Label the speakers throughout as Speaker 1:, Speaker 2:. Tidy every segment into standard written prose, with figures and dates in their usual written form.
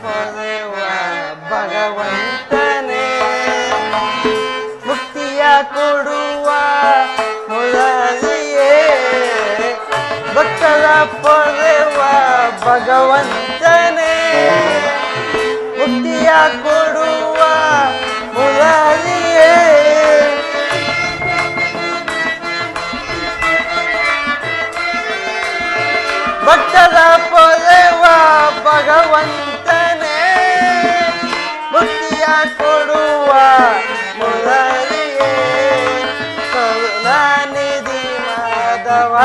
Speaker 1: ಪೊರೆವ ಭಗವಂತನೇ ಮುಕ್ತಿಯ ಕೊಡುವ ಮುರಳಿಯೇ ಭಕ್ತರ ಪೊರೆವ ಭಗವಂತನೇ ಮುಕ್ತಿಯ ಕೊಡುವ ಮುರಳಿಯೇ ಭಕ್ತರ ಪೊರೆವ ಭಗವಂತನೇ ಮುಕ್ತಿಯ ಕೊಡುವ ಮುರಳಿಯೇ ಕರುಣಾನಿಧಿ ಮಾಧವ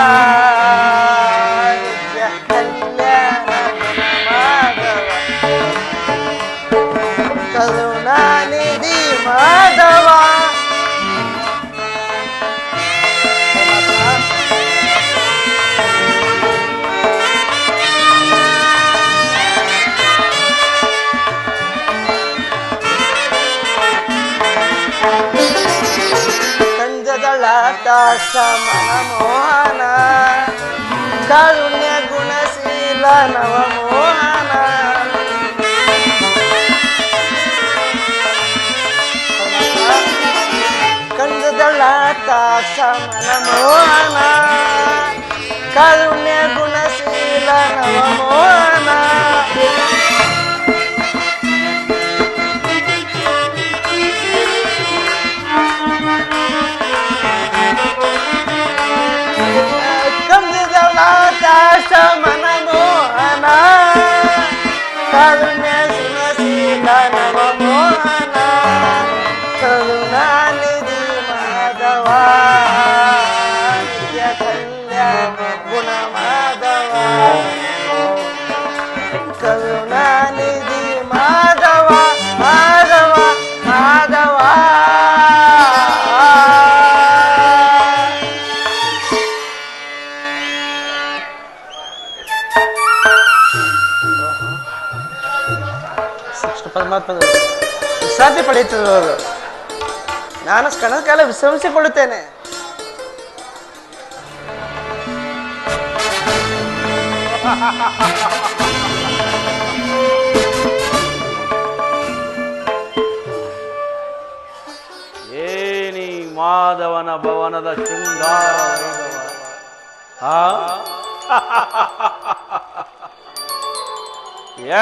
Speaker 1: ನಿತ್ಯ ಕಲ್ಯಾಣ ಮಾಧವ ಕರುಣಾನಿಧಿ ಮಾಧವ ಸಮನ ಮೋಹನ ಕಾರುಣ್ಯ ಗುಣಶೀಲ ನವಮೋಹನ ಕಂದದಳಾಟ ಸಮನ ಮೋಹನ ಕಾರುಣ್ಯ ಗುಣಶೀಲ ನವಮೋಹನ ಸಮನ ಮೋಹನ ಕಾರುಣ್ಯ ಸುನಶೀಲ ನವಮೋಹನ ಕರುಣಾನಿಧಿ ಮಾಧವ ನಿತ್ಯ ಕಲ್ಯಾಣ ಗುಣ ಮಾಧವ ಕರುಣಾನಿಧಿ ಮಾಧವ ಮಾಧವ ಮಾಧವ ಪರಮಾತ್ಮನ ವಿಶ್ರಾಂತಿ ಪಡೆಯುತ್ತಿರುವವರು ನಾನು ಕಣದ ಕಾಲ ವಿಶ್ರಮಿಸಿಕೊಳ್ಳುತ್ತೇನೆ.
Speaker 2: ಏನಿ ಮಾಧವನ ಭವನದ ಶೃಂಗಾರ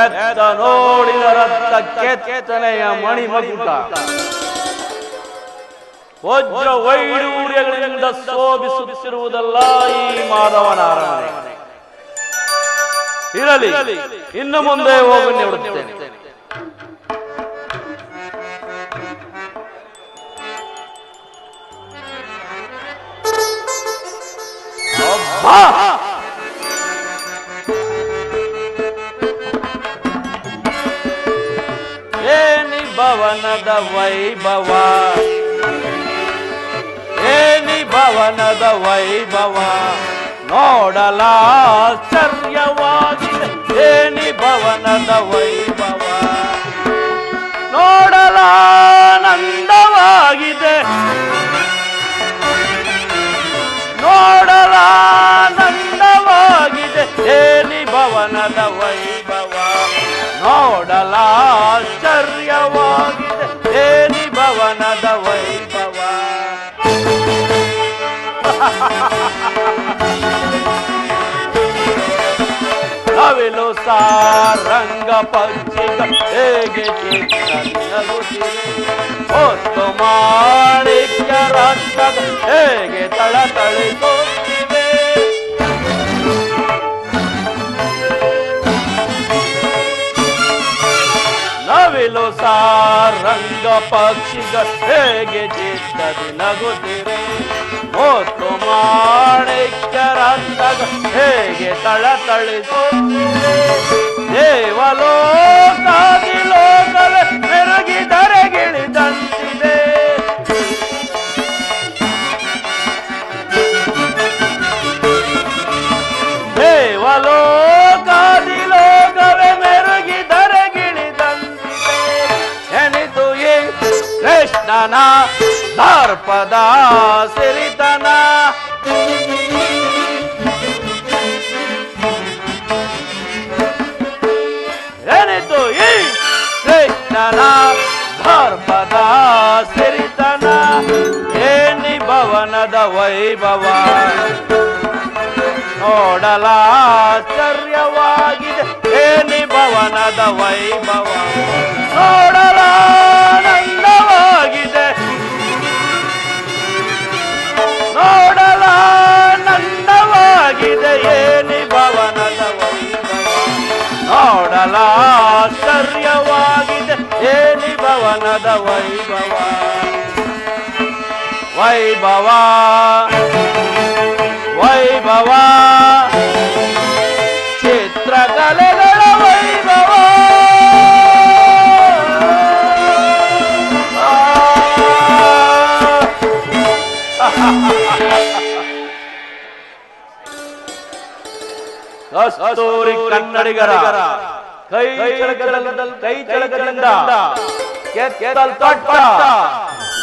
Speaker 2: ಎದ್ದ ನೋಡಿದ ರಕ್ತ ಕೆತ್ತನೆಯ ಮಣಿಮಕುಟ ವಜ್ರ ವೈಡೂರ್ಯಗಳಿಂದ ಶೋಭಿಸುತ್ತಿರುವುದಲ್ಲ ಈ ಮಾಧವನ ಅರಮನೆ. ಇರಲಿ, ಇನ್ನು ಮುಂದೆ ಹೋಗಿ ನೋಡುತ್ತೇನೆ. ಏನಿ ಭವನದ ವೈಭವ, ಏನಿ ಭವನದ ವೈಭವ ನೋಡಲಾಶ್ಚರ್ಯವಾಗಿದೆ. ಏನಿ ಭವನದ ವೈಭವ ನೋಡಲಾನಂದವಾಗಿದೆ, ನೋಡಲಾನಂದವಾಗಿದೆ. ಏನಿ ಭವನದ ವೈಭವ ನೋಡಲಾಶ್ಚರ್ಯವಾಗಿದೆ. ಏನಿ ಭವನದ ವೈಭವ ನವಿಲು ಸಾರಂಗ ಪಕ್ಷಿಗ ಹೇಗೆ ನಗುತ್ತಿವೆ, ಹೊತ್ತು ಮಾಣಿಕ್ಯ ರಕ್ತದ ಹೇಗೆ ತಳತಳಿಸುತ್ತಿವೆ. ನವಿಲು ಸಾರಂಗ ಪಕ್ಷಿಗ ಹೇಗೆ ಚಿತ್ತದಿ ನಗುತ್ತಿವೆ, ಹೊತ್ತು ಮಾಣಿಕ್ಯ ರಕ್ತದ ಹೇಗೆ ತಳತಳಿಸುತ್ತಿವೆ. ದೇವಲೋಕಾದಿ ಲೋಕವೇ ಮೆರುಗಿದರೆಗಿಳಿದಂತಿದೆ. ದೇವಲೋಕಾದಿ ಲೋಕವೇ ಮೆರುಗಿದರೆಗಿಳಿದಂತಿದೆ. ಎನಿತು ಈ ಕೃಷ್ಣನ ದರ್ಪದ ಸಿರಿತನ, ಎನಿತು ಈ ವೈಭವ ನೋಡಲಾಶ್ಚರ್ಯವಾಗಿದೆ ಏನಿ ಭವನದ ವೈಭವ ನೋಡಲಾನಂದವಾಗಿದೆ ನೋಡಲಾನಂದವಾಗಿದೆ ಏನಿ ಭವನದ ವೈಭವ ನೋಡಲಾಶ್ಚರ್ಯವಾಗಿದೆ ಏನಿ ಭವನದ ವೈಭವ ವೈಭವ ವೈಭವ ಚಿತ್ರಕಲೆಗಳ ವೈಭವ ಕಸ್ತೂರಿ ಕನ್ನಡಿಗರ ಕೈ ಚಳಕದಿಂದ ಕೆತ್ತಲ್ಪಟ್ಟ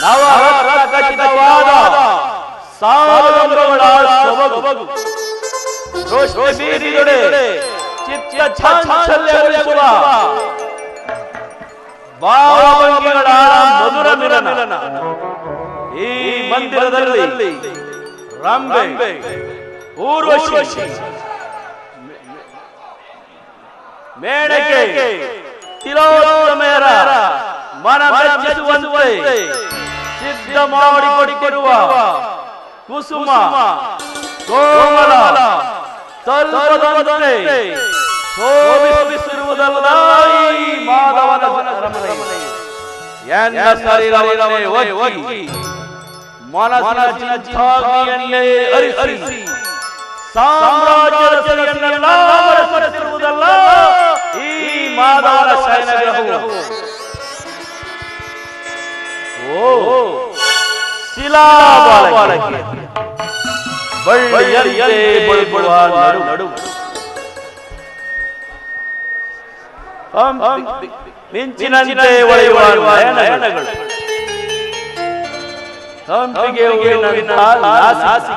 Speaker 2: ನವರತ್ನಖಚಿತವಾದ ಸಾಲುಗಳ ಸೊಬಗು ರೋಷೆ ಬೀರಿದೊಡೆ ಚಿತ್ತ ಚಾಂಚಲ್ಯಗೊಳಿಸುವ ಭಾವಭಂಗಿಗಳ ಮಧುರ ಮಿಲನ ಈ ಮಂದಿರದಲ್ಲಿ ರಂಬೆ ಊರ್ವಶಿ ಮೇಣಕೆ ತಿಲೋತ್ತಮೆಯರ ಮನ ಮೆಚ್ಚಿಸುವಂತೆ ಸಿದ್ಧ ಮಾಡಿಕೊಡಿರುವ ಕುಸುಮ ಕೋಮಲ ತಲ್ಪದಂತೆ ಶೋಭಿಸಿರುವುದಲ್ಲ ಈ ಮಾಧವನ ಅರಮನೆ. ಎನ್ನ ಶರೀರವನ್ನೇ ಒಗ್ಗಿ ಮನಸ್ಸಿನ ಚಿತ್ತಾಗ್ನಿಯನ್ನೇ ಅರಿಸಿ ಸಾಮ್ರಾಜ್ಯದ ಸಿರಿಯನ್ನೆಲ್ಲ ಮರೆಸಿರುವುದಲ್ಲ ಈ ಮಾಧವನ ಶಯನಗ್ರಹವು. ಓ ಶಿಲಾಬಾಲಕಿ ಬಳ್ಳಿಯಂತೆ ಬಳುಬಳುವ ನಡು ಮಿಂಚಿನಂತೆ ಹೊಳೆಯುವ ನಯನಗಳು ಸಂಪಿಗೆ ಹೂವಿನ ನಾಸಿಕ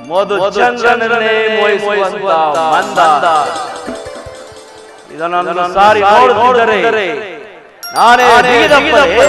Speaker 2: ಮಧು ಚಂದ್ರನನ್ನೇ ಮೋಹಿಸುವಂತ ಮಂದ ಇದನ್ನು ಸಾರಿ ನೋಡಿದರೆ ನಾನೇ ಬೀದಪ್ಪನೇ.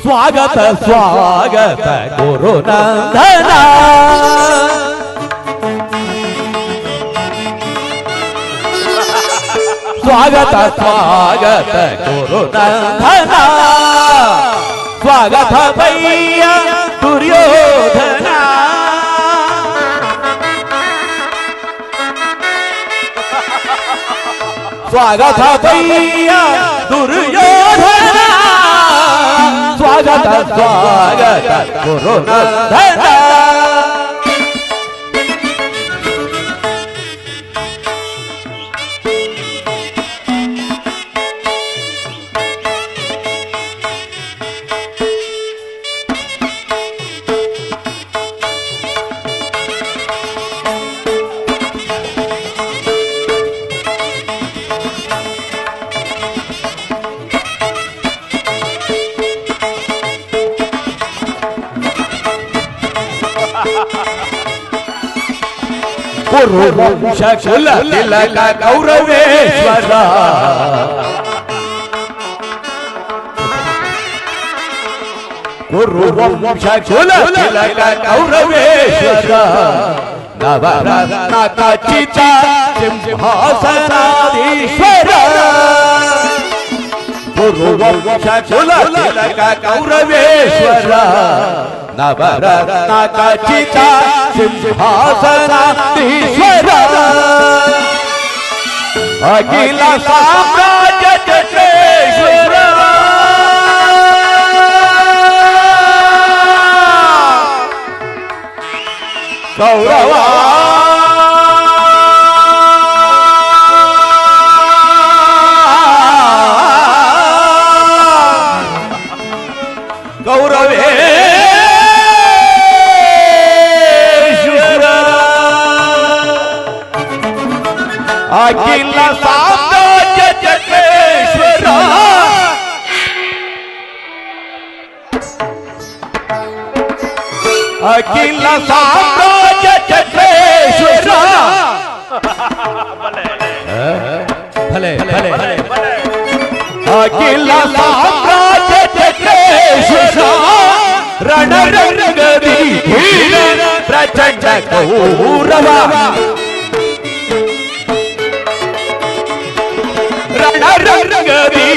Speaker 3: ಸ್ವಾಗತ ಸ್ವಾಗತ ಗುರುನಂದನ ಸ್ವಾಗತ ಸ್ವಾಗತ ಗುರುನಂದನ ಸ್ವಾಗತ ಭಯ್ಯ ದುರ್ಯೋಧನ ಸ್ವಾಗತ ಭಯ್ಯ ದುರ್ಯೋಧನ ಸ್ವಾಗತ ಸ್ವಾಗತ ಗುರುನಂದನ ಕುರುವಂಶ ಕುಲ ತಿಲಕ ಗೌರವೇಶ್ವರ ಕುರುವಂಶ ಕುಲ ತಿಲಕ ಗೌರವೇಶ್ವರ ನವರತ್ನ ಖಚಿತ ಸಿಂಹಾಸನಾಧೀಶ್ವರ ಕುರುವಂಶ ಕುಲ ತಿಲಕ ಗೌರವೇಶ್ವರ ನವರತ್ನ ಖಚಿತ ಸಿಂಹಾಸನಾಧೀಶ್ವರ ಅಖಿಲ ಸಾಮ್ರಾಜ್ಯ ಚಕ್ರೇಶ್ವರ ಗೌರವ ಗೌರವೇ ಅಖಿಲ ಸಾಮ್ರಾಜ್ಯ ಚಕ್ರೇಶ್ವರ ಅಖಿಲ ಸಾಮ್ರಾಜ್ಯ ಚಕ್ರೇಶ್ವರ ಭಲೆ ಭಲೆ ಅಖಿಲ ಸಾಮ್ರಾಜ್ಯ ಚಕ್ರೇಶ್ವರ ರಣರಂಗದಿ ಪ್ರಚಂಡ ಕೌರವ ರಣರಂಗದಿ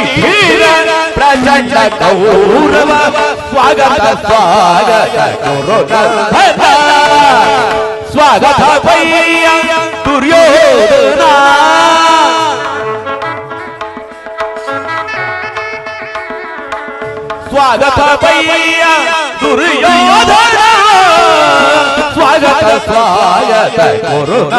Speaker 3: ಪ್ರಚಂಡ ಕೌರವ ಸ್ವಾಗತ ಸ್ವಾಗತ ಕೌರವ ಸ್ವಾಗತ ಭಯ್ಯ ದುರ್ಯೋಧನ ಸ್ವಾಗತ ಭಯ್ಯ ದುರ್ಯೋಧನ ಸ್ವಾಗತ ಸ್ವಾಗತ ಕೌರವ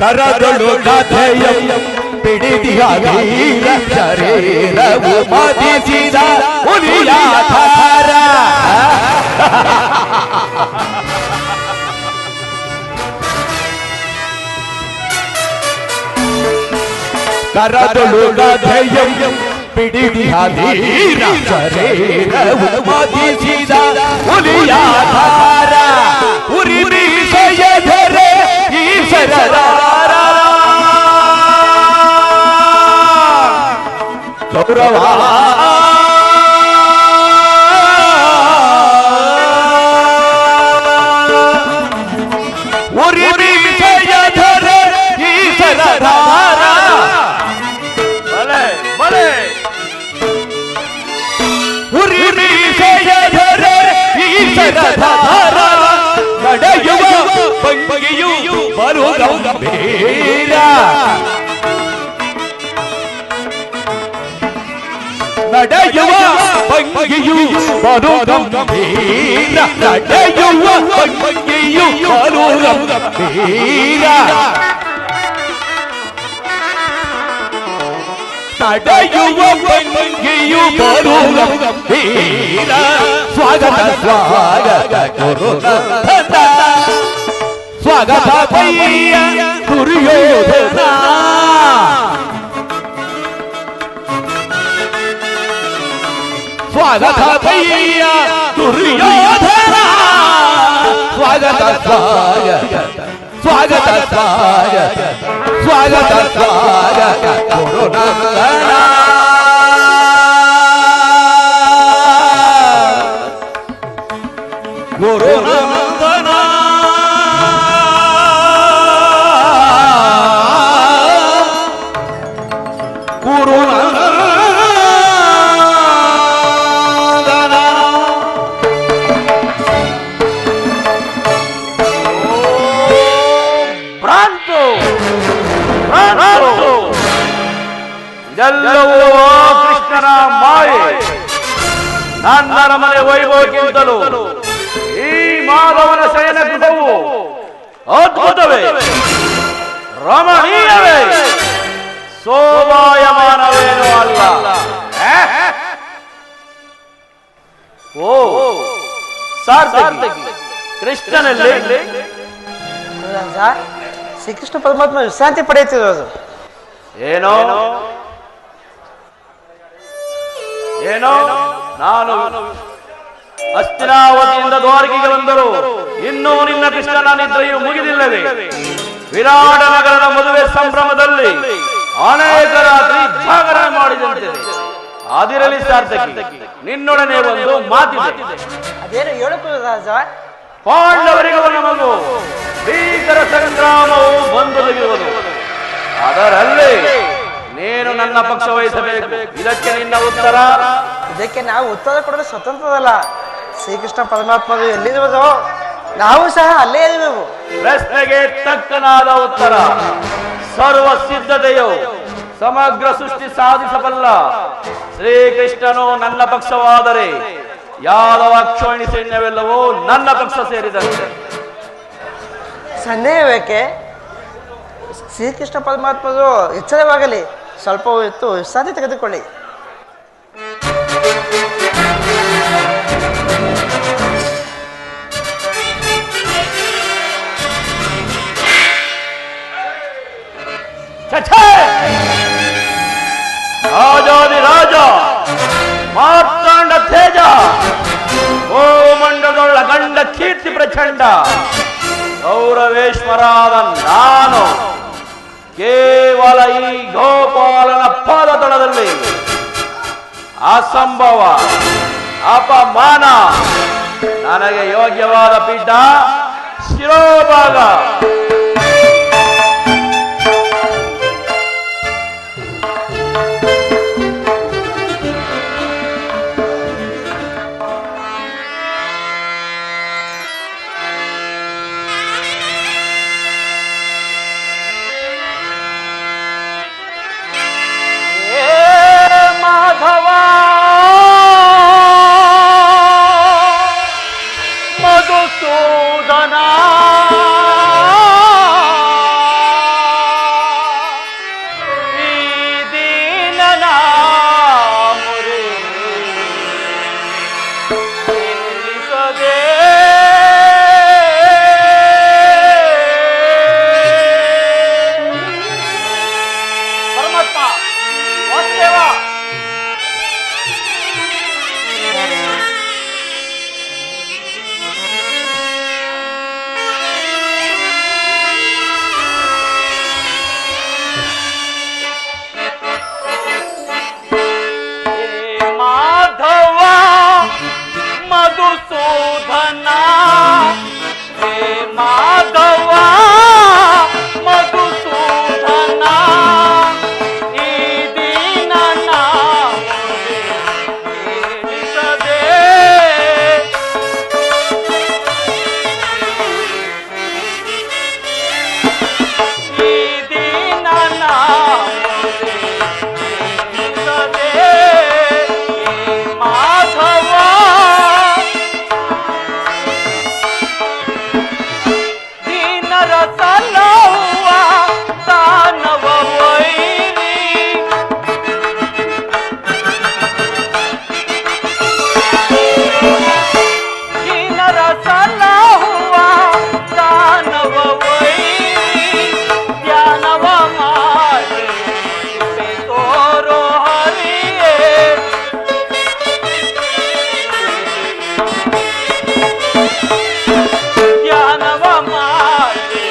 Speaker 3: ಕರದೊಳು ಕಥೆಯಂ ಪಿಡಿದಿಯ ವೀರ ಶರೀರವು ಮದಿಸಿದ ಹುಲಿಯ ಥರ ಕರದೊಳು ಕಥೆಯಂ ಪಿಡಿದಿಯ ವೀರ ಶರೀರವು ಮದಿಸಿದ ಹುಲಿಯ ಥರ ಉರಿ ಮೀಸೆಯ ಧರೆ ಈಶ್ವರ ಕೌರವ ಉರಿ ಮೀಸೆಯ ಧರೆ ಈಶ್ವರ
Speaker 2: ಬಲೆ ಬಲೆ
Speaker 3: ಉರಿ ಮೀಸೆಯ ಧರೆ ಈಶ್ವರ ನಡೆಯುವ ಭಂಗಿಯು ಬರು ಗಂಭೀರ ನಡೆಯುವ ಭಂಗಿಯು ಬರು ಗಂಭೀರ ನಡೆಯುವ ಭಂಗಿಯು ಬರು ಗಂಭೀರ ನಡೆಯುವ ಭಂಗಿಯು ಬರು ಗಂಭೀರ ಸ್ವಾಗತ ಸ್ವಾಗತ ಕೌರವ ಸ್ವಾಗತ ಭಯ್ಯ ದುರ್ಯೋಧನ ಸ್ವಾಗತ ಭಯ್ಯ ದುರ್ಯೋಧನ ಸ್ವಾಗತ ಸ್ವಾಗತ ಸ್ವಾಗತ ಸ್ವಾಗತ ಸ್ವಾಗತ ಸ್ವಾಗತ ಕೌರವ ಗುರುನಂದನ
Speaker 2: ಇದೆಲ್ಲವೂ ಕೃಷ್ಣನ ಮಾಯೆ. ನನ್ನ ಮನೆ ವೈಭವಕ್ಕಿಂತಲೂ ಈ ಮಾಧವನ ಶಯನ ಗೃಹವು ಅದ್ಭುತವೇ, ರಮಣೀಯವೇ, ಶೋಭಾಯಮಾನವೇನೂ ಅಲ್ಲ. ಓ ಸಾರ್ಥಕಿ, ಕೃಷ್ಣನಲ್ಲಿ
Speaker 1: ಶ್ರೀಕೃಷ್ಣ ಪರಮಾತ್ಮ ವಿಶ್ರಾಂತಿ ಪಡೆಯುತ್ತಿರೋದು.
Speaker 2: ಏನೋ ಏನೋ ನಾನು ಹಸ್ತಿನಾವತಿಯಿಂದ ದ್ವಾರಕೆಗೆ ಬಂದರು, ಇನ್ನೂ ನಿನ್ನ ಕೃಷ್ಣನ ನಿದ್ರೆಯು ಮುಗಿದಿಲ್ಲವೇ? ವಿರಾಟ ನಗರದ ಮದುವೆ ಸಂಭ್ರಮದಲ್ಲಿ ಅನೇಕ ರಾತ್ರಿ ಜಾಗರಣೆ ಮಾಡಿದಂತೆ. ಅದಿರಲಿ ಸಾರ್ಥಕಿ, ನಿನ್ನೊಡನೆ ಒಂದು ಮಾತಿದೆ.
Speaker 1: ಅದೇನು ಹೇಳಕು ರಾಜ?
Speaker 2: ಪಾಂಡವರಿಗೆ ನಮಗೂ ಭೀಕರ ಸಂಗ್ರಾಮವು ಬಂದೊದಗಿರುವುದು. ಅದರಲ್ಲಿ ನೀನು ನನ್ನ ಪಕ್ಷ ವಹಿಸಬೇಕು. ಇದಕ್ಕೆ ನಿನ್ನ ಉತ್ತರ?
Speaker 1: ಇದಕ್ಕೆ ನಾವು ಉತ್ತರ ಕೊಡಲು ಸ್ವತಂತ್ರದಲ್ಲ. ಶ್ರೀಕೃಷ್ಣ ಪರಮಾತ್ಮರು ಎಲ್ಲಿರುವುದೋ ನಾವು ಸಹ ಅಲ್ಲೇ ಇರುವೆವು.
Speaker 2: ಪ್ರಶ್ನೆಗೆ ತಕ್ಕನಾದ ಉತ್ತರ. ಸರ್ವ ಸಿದ್ಧತೆಯು ಸಮಗ್ರ ಸೃಷ್ಟಿ ಸಾಧಿಸಬಲ್ಲ ಶ್ರೀಕೃಷ್ಣನು ನನ್ನ ಪಕ್ಷವಾದರೆ ಯಾದವ ಕ್ಷೋಣಿ ಸೈನ್ಯವೆಲ್ಲವೂ ನನ್ನ ಪಕ್ಷ ಸೇರಿದಂತೆ.
Speaker 1: ಸಂದೇಹವೇಕೆ? ಶ್ರೀಕೃಷ್ಣ ಪರಮಾತ್ಮರು ಎಚ್ಚರವಾಗಲಿ, ಸ್ವಲ್ಪ ಹೊತ್ತು ವಿಶ್ರಾಂತಿ ತೆಗೆದುಕೊಳ್ಳಿ.
Speaker 2: ರಾಜಾದಿ ರಾಜ ಮಾರ್ತಾಂಡ ತೇಜ ಓ ಮಂಡಲದೊಳ್ಳ ಗಂಡ ಕೀರ್ತಿ ಪ್ರಚಂಡ ಗೌರವೇಶ್ವರಾದ ನಾನು ಕೇವಲ ಈ ಗೋಪಾಲನ ಪಾದತಳದಲ್ಲಿ ಅಸಂಭವ ಅಪಮಾನ ನನಗೆ ಯೋಗ್ಯವಾದ ಪೀಠ ಶಿರೋಭಾಗ.
Speaker 4: ಧ್ಯಾನವ ಮಾಡಿ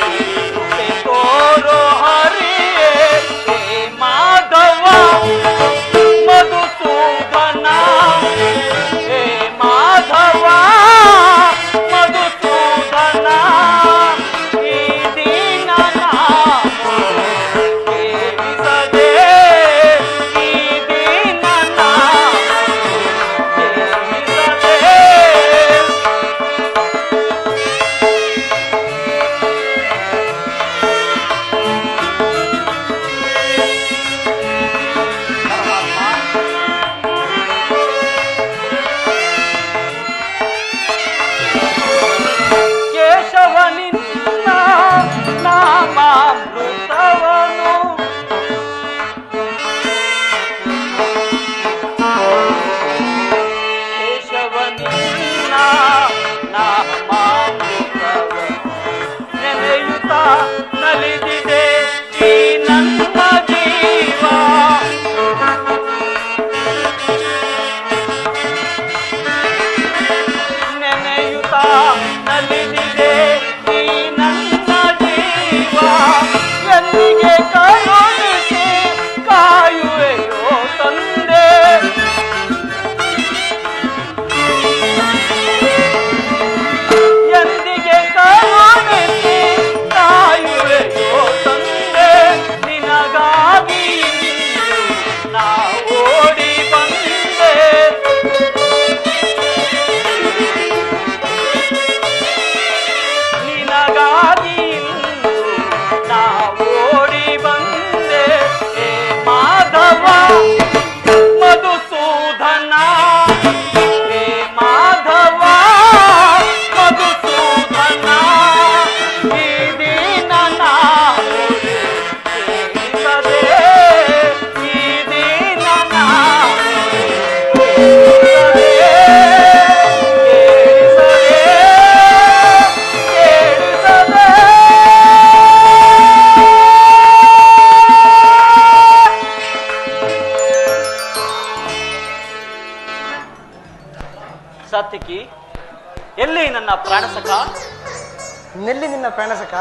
Speaker 1: ಇನ್ನೆಲ್ಲಿ ನಿನ್ನ ಪ್ರಯಾಣ ಸಖ?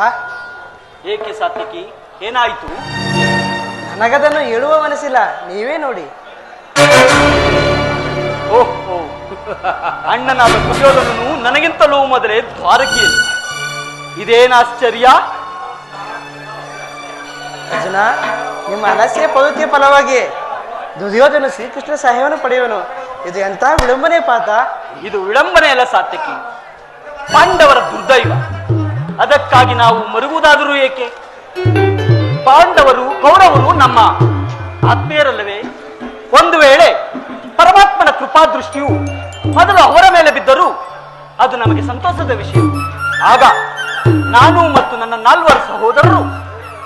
Speaker 4: ಏಕೆ ಸಾತ್ವಿಕಿ, ಏನಾಯಿತು?
Speaker 1: ನನಗದನ್ನು ಹೇಳುವ ಮನಸ್ಸಿಲ್ಲ, ನೀವೇ ನೋಡಿ.
Speaker 4: ಓಹೋ, ಅಣ್ಣನಾದ ದುರ್ಯೋಧನನು ನನಗಿಂತಲೂ ಮೊದಲೇ ದ್ವಾರಕೆಯಲ್ಲಿ. ಇದೇನು ಆಶ್ಚರ್ಯ?
Speaker 1: ಅರ್ಜುನ, ನಿಮ್ಮ ಅಲಸ್ಯ ಪವಿತ್ರ ಫಲವಾಗಿ ದುರ್ಯೋಧನ ಶ್ರೀಕೃಷ್ಣ ಸಹಾಯವನ್ನು ಪಡೆಯುವನು. ಇದು ಎಂತ ವಿಳಂಬನೆ ಪಾತ?
Speaker 4: ಇದು ವಿಳಂಬನೆ ಅಲ್ಲ ಸಾತ್ವಿಕಿ, ಪಾಂಡವರ ದುರ್ದೈವ. ಅದಕ್ಕಾಗಿ ನಾವು ಮರುಗುವುದಾದರೂ ಏಕೆ? ಪಾಂಡವರು ಕೌರವರು ನಮ್ಮ ಆತ್ಮೀಯರಲ್ಲವೇ? ಒಂದು ವೇಳೆ ಪರಮಾತ್ಮನ ಕೃಪಾದೃಷ್ಟಿಯು ಮೊದಲು ಅವರ ಮೇಲೆ ಬಿದ್ದರೂ ಅದು ನಮಗೆ ಸಂತೋಷದ ವಿಷಯ. ಆಗ ನಾನು ಮತ್ತು ನನ್ನ 4 ಸಹೋದರರು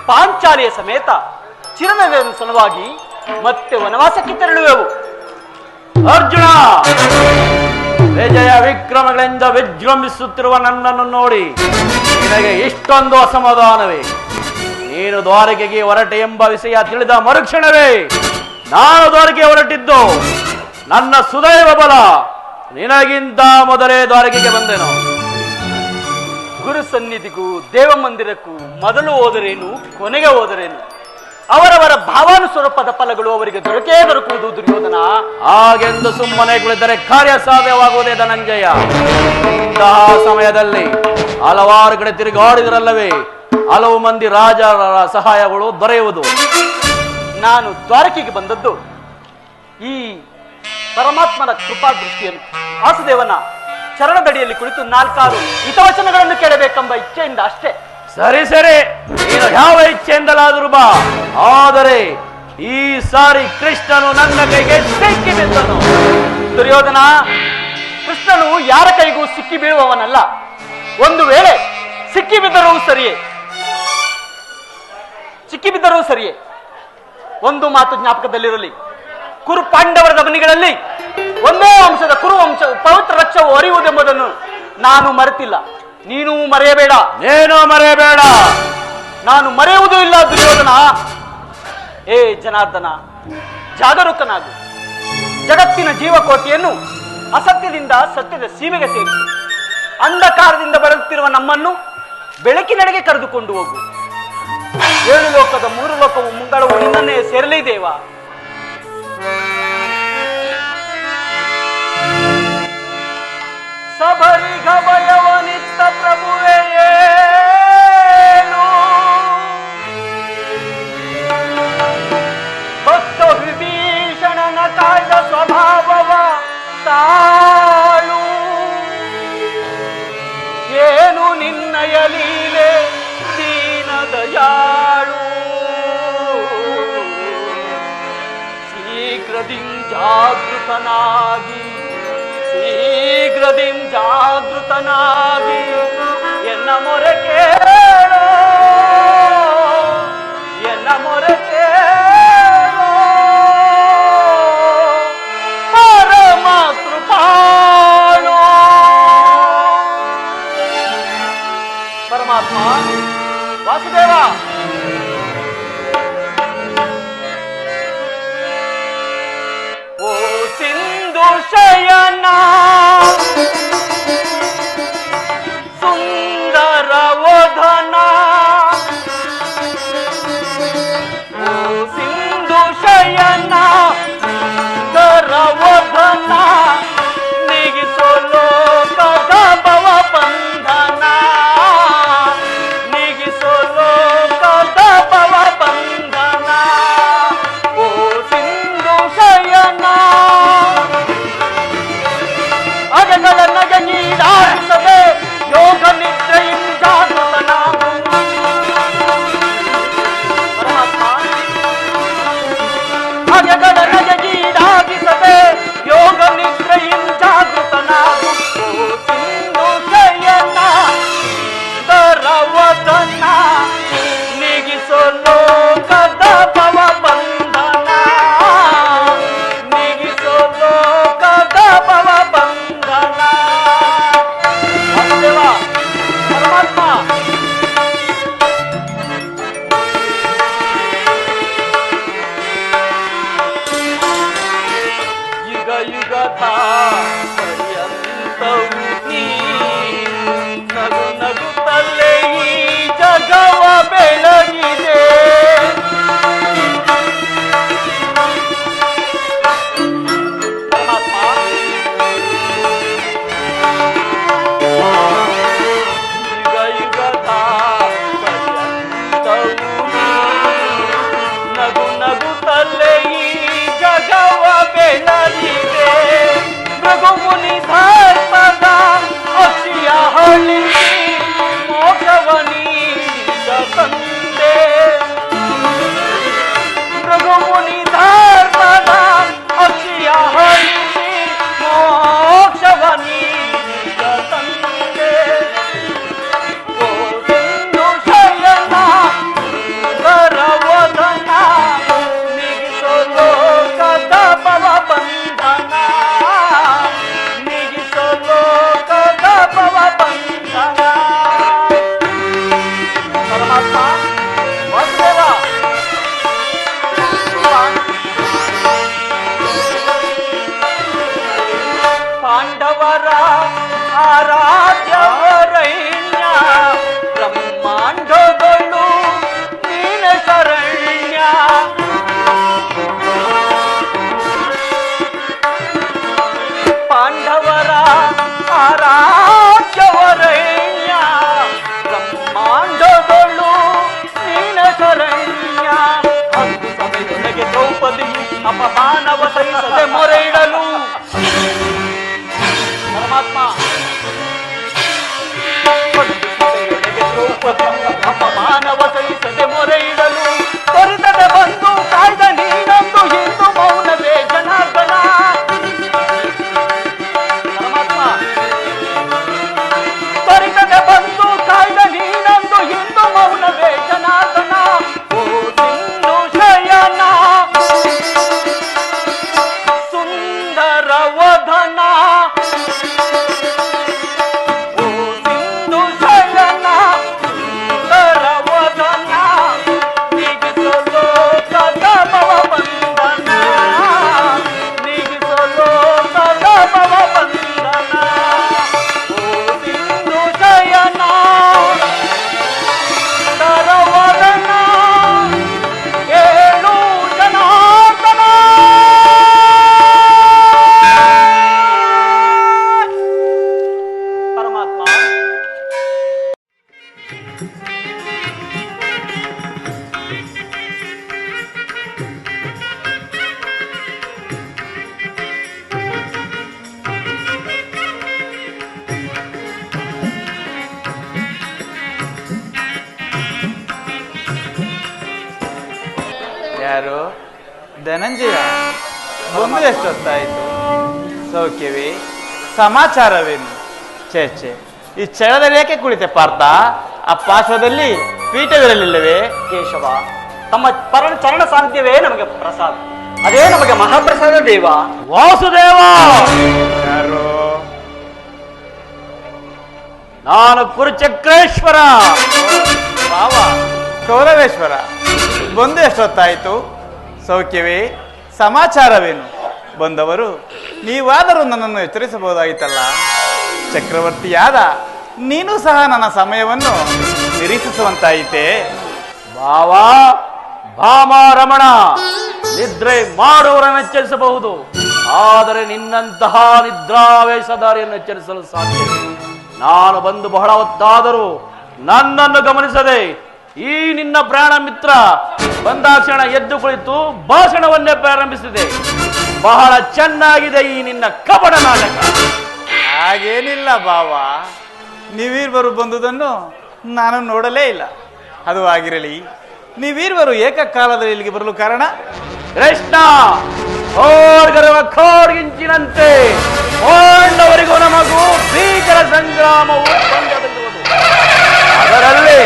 Speaker 4: ಪಾಂಚಾಲಿಯ ಸಮೇತ ಚಿರನಗರದ ಸಲುವಾಗಿ ಮತ್ತೆ ವನವಾಸಕ್ಕೆ ತೆರಳುವೆವು.
Speaker 2: ಅರ್ಜುನ, ವಿಜಯ ವಿಕ್ರಮಗಳಿಂದ ವಿಜೃಂಭಿಸುತ್ತಿರುವ ನನ್ನನ್ನು ನೋಡಿ ನಿನಗೆ ಇಷ್ಟೊಂದು ಅಸಮಾಧಾನವೇ? ನೀನು ದ್ವಾರಕೆಗೆ ಹೊರಟೆ ಎಂಬ ವಿಷಯ ತಿಳಿದ ಮರುಕ್ಷಣವೇ ನಾನು ದ್ವಾರಕೆ ಹೊರಟಿದ್ದು. ನನ್ನ ಸುದೈವ ಬಲ, ನಿನಗಿಂತ ಮೊದಲೇ ದ್ವಾರಕೆಗೆ ಬಂದೆನು.
Speaker 4: ಗುರು ಸನ್ನಿಧಿಗೂ ದೇವ ಮಂದಿರಕ್ಕೂ ಮೊದಲು ಹೋದರೇನು, ಕೊನೆಗೆ ಹೋದರೇನು? ಅವರವರ ಭಾವಾನುಸ್ವರೂಪದ ಫಲಗಳು ಅವರಿಗೆ ದೊರಕೇ ದೊರಕುವುದು ದುರ್ಯೋಧನ.
Speaker 2: ಹಾಗೆಂದು ಸುಮ್ಮನೆ ಕುಳಿತರೆ ಕಾರ್ಯ ಸಾಧ್ಯವಾಗುವುದೇ ಧನಂಜಯ. ಇಂತಹ ಸಮಯದಲ್ಲಿ ಹಲವಾರು ಕಡೆ ತಿರುಗಾಡಿದರಲ್ಲವೇ ಹಲವು ಮಂದಿ ರಾಜರ ಸಹಾಯಗಳು ದೊರೆಯುವುದು.
Speaker 4: ನಾನು ದ್ವಾರಕೆಗೆ ಬಂದದ್ದು ಈ ಪರಮಾತ್ಮನ ಕೃಪಾ ದೃಷ್ಟಿಯನ್ನು ವಾಸುದೇವನ ಚರಣದಡಿಯಲ್ಲಿ ಕುಳಿತು 4 ಹಿತವಚನಗಳನ್ನು ಕೇಳಬೇಕೆಂಬ ಇಚ್ಛೆಯಿಂದ ಅಷ್ಟೇ.
Speaker 2: ಸರಿ ಸರಿ, ನೀನು ಯಾವ ಇಚ್ಛೆಯಿಂದಲಾದರೂ ಬಾ. ಆದರೆ ಈ ಸಾರಿ ಕೃಷ್ಣನು ನನ್ನ ಕೈಗೆ ಸಿಕ್ಕಿ ಬಿದ್ದನು.
Speaker 4: ದುರ್ಯೋಧನ, ಕೃಷ್ಣನು ಯಾರ ಕೈಗೂ ಸಿಕ್ಕಿ ಬೀಳುವವನಲ್ಲ. ಒಂದು ವೇಳೆ ಸಿಕ್ಕಿಬಿದ್ದರೂ ಸರಿಯೇ. ಒಂದು ಮಾತು ಜ್ಞಾಪಕದಲ್ಲಿರಲಿ, ಕುರು ಪಾಂಡವರ ಧಮನಿಗಳಲ್ಲಿ ಒಂದೇ ವಂಶದ ಕುರು ವಂಶ ಪವಿತ್ರ ರಕ್ಷವು ಹರಿಯುವುದೆಂಬುದನ್ನು ನಾನು ಮರೆತಿಲ್ಲ, ನೀನು ಮರೆಯಬೇಡ. ನಾನು ಮರೆಯುವುದೂ ಇಲ್ಲ ದುರ್ಯೋಧನ. ಏ ಜನಾರ್ದನ, ಜಾಗರೂಕನಾಗು. ಜಗತ್ತಿನ ಜೀವಕೋಟಿಯನ್ನು ಅಸತ್ಯದಿಂದ ಸತ್ಯದ ಸೀಮೆಗೆ ಸೇರಿಸು. ಅಂಧಕಾರದಿಂದ ಬರುತ್ತಿರುವ ನಮ್ಮನ್ನು ಬೆಳಕಿನೆಡೆಗೆ ಕರೆದುಕೊಂಡು ಹೋಗು. 7 ಲೋಕದ 3 ಲೋಕವು ಮುಂಗಳವು ನಿನ್ನನ್ನೇ ಸೇರಲಿ ದೇವ. ಸಬರಿಗ ಭಯವನಿತ್ತ ಪ್ರಭುವೆಯೇನು, ಭಕ್ತ ವಿಭೀಷಣನ ಕಾಯ್ದ ಸ್ವಭಾವವ ತಾಳು. ಏನು ನಿನ್ನಯ ಲೀಲೆ ದೀನ ದಯಾಳು. ಶೀಘ್ರದಿಂ ಜಾಗೃತನಾಗಿ ಎನ್ನ ಮೊರೆ ಕೇಳೋ, ಪರಮ ಕೃಪಾಳು. ಪರಮಾತ್ಮ ವಾಸುದೇವ, ಓ ಸಿಂಧು ಶಯನ ಸುಂದರ ವದನ, ಓ ಸಿಂಧು ಶಯನ ಸುಂದರ ವದನ, ನೀಗಿಸೋ ಲೋಕದ ಭವ ಬಂಧನ, ನೀಗಿಸೋ ಲೋಕದ ಭವ ಬಂಧನ. ಓ ಸಿಂಧು ಶಯನ, ಆಗ ಸದೆ ಮೊರೆ ಇಡಲು ಪರಮಾತ್ಮ ಮಾನವ ಸಹಿಸದೆ ಮೊರೆ ಇಡಲು ತೊರೆತದೆ ಬಂದು ಕಾಯ್ದ ನೀನೊಂದು ಹಿಂದೂ ಮೌನವೇ ಜನಾರ್ದನ. ಪರಮಾತ್ಮ ತೊರೆತದೆ ಬಂದು ಕಾಯ್ದ ನೀನೊಂದು ಹಿಂದೂ ಮೌನವೇ ಜನಾರ್ದನ. ಓ ಸಿಂಧು ಶಯನ ಸುಂದರ ವದನ,
Speaker 3: ಯಾರು? ಧನಂಜಯ, ಬಂದು ಎಷ್ಟೊತ್ತಾಯಿತು? ಸೌಖ್ಯವೇ? ಸಮಾಚಾರವೇನು? ಚೇಚೆ, ಈ ಛಳದಲ್ಲಿ ಏಕೆ ಕುಳಿತೆ ಪಾರ್ಥ? ಆ ಪಾರ್ಶ್ವದಲ್ಲಿ ಪೀಠವಿರಲಿಲ್ಲವೇ?
Speaker 4: ಕೇಶವ, ತಮ್ಮ ಚರಣ ಸಾನ್ನಿಧ್ಯವೇ ನಮಗೆ ಪ್ರಸಾದ, ಅದೇ ನಮಗೆ ಮಹಾಪ್ರಸಾದ ದೇವ.
Speaker 2: ವಾಸುದೇವ,
Speaker 3: ಯಾರು?
Speaker 2: ನಾನು ಕುರುಚಕ್ರೇಶ್ವರ.
Speaker 3: ಭಾವ ಕೌರವೇಶ್ವರ, ಬಂದು ಎಷ್ಟೊತ್ತಾಯಿತು? ಸೌಖ್ಯವೇ? ಸಮಾಚಾರವೇನು? ಬಂದವರು ನೀವಾದರೂ ನನ್ನನ್ನು ಎಚ್ಚರಿಸಬಹುದಾಗಿತ್ತಲ್ಲ. ಚಕ್ರವರ್ತಿಯಾದ ನೀನು ಸಹ ನನ್ನ ಸಮಯವನ್ನು ನಿರೀಕ್ಷಿಸುವಂತಾಯಿತೆ.
Speaker 2: ಭಾವ, ಭಾಮ ರಮಣ, ನಿದ್ರೆ ಮಾಡುವವರನ್ನು ಎಚ್ಚರಿಸಬಹುದು, ಆದರೆ ನಿನ್ನಂತಹ ನಿದ್ರಾವೇಶಧಾರಿಯನ್ನು ಎಚ್ಚರಿಸಲು ಸಾಧ್ಯ. ನಾನು ಬಂದು ಬಹಳ ಹೊತ್ತಾದರೂ ನನ್ನನ್ನು ಗಮನಿಸದೆ ಈ ನಿನ್ನ ಪ್ರಾಣ ಮಿತ್ರ ಬಂದಾಕ್ಷಣ ಎದ್ದು ಕುಳಿತು ಭಾಷಣವನ್ನೇ ಪ್ರಾರಂಭಿಸಿದೆ. ಬಹಳ ಚೆನ್ನಾಗಿದೆ ಈ ನಿನ್ನ ಕಪಟ ನಾಟಕ.
Speaker 3: ಹಾಗೇನಿಲ್ಲ ಭಾವ, ನೀವೀರ್ವರು ಬಂದುದನ್ನು ನಾನು ನೋಡಲೇ ಇಲ್ಲ. ಅದು ಆಗಿರಲಿ, ನೀವೀರ್ವರು ಏಕಕಾಲದಲ್ಲಿ ಇಲ್ಲಿಗೆ ಬರಲು ಕಾರಣ?
Speaker 2: ಕೃಷ್ಣ ಖೋಡ್ಗರವ ಖೋಡ್ಗಿಂಚಿನಂತೆ ಕೊಂಡವರಿಗೂ ನಮಗೂ ಭೀಕರ ಸಂಗ್ರಾಮವು ಬಂದದಿರುವುದು. ಅದರಲ್ಲಿ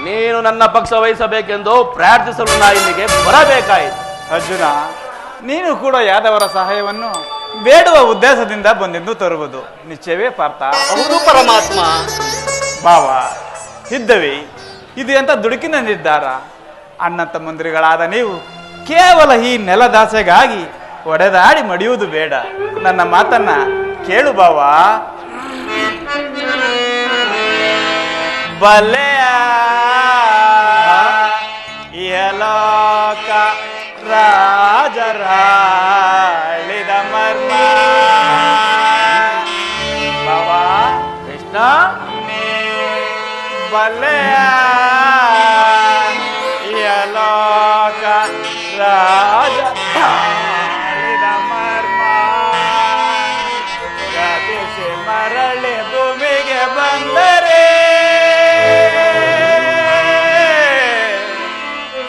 Speaker 2: ನೀನು ನನ್ನ ಪಕ್ಷ ವಹಿಸಬೇಕೆಂದು ಪ್ರಾರ್ಥಿಸಲು ನಾ ಇಲ್ಲಿಗೆ ಬರಬೇಕಾಯಿತು.
Speaker 3: ಅರ್ಜುನ, ನೀನು ಕೂಡ ಯಾದವರ ಸಹಾಯವನ್ನು ಬೇಡುವ ಉದ್ದೇಶದಿಂದ ಬಂದೆಂದು ತರುವುದು ನಿಶ್ಚಯವೇ ಪಾರ್ಥ?
Speaker 4: ಹೌದು ಪರಮಾತ್ಮ.
Speaker 3: ಭಾವ, ಇದ್ದವಿ ಇದು ಎಂತ ದುಡುಕಿನ ನಿರ್ಧಾರ. ಅಣ್ಣ ತಮ್ಮಂದಿರುಗಳಾದ ನೀವು ಕೇವಲ ಈ ನೆಲದಾಸೆಗಾಗಿ ಒಡೆದಾಡಿ ಮಡಿಯುವುದು ಬೇಡ. ನನ್ನ ಮಾತನ್ನ ಕೇಳು ಭಾವ. ಬಲೆಯ ಯಲೋಕ ರಾಜರಾಳಿದ ಮರ್ಮ ಭಾವ.
Speaker 2: ಕೃಷ್ಣ,
Speaker 3: ನೀ ಬಲೆಯ ಯಲೋಕ ರಾಜರಾಳಿದ ಮರ್ಮ ಗತಿಸಿ ಮರಳಿ ಭೂಮಿಗೆ ಬಂದರೆ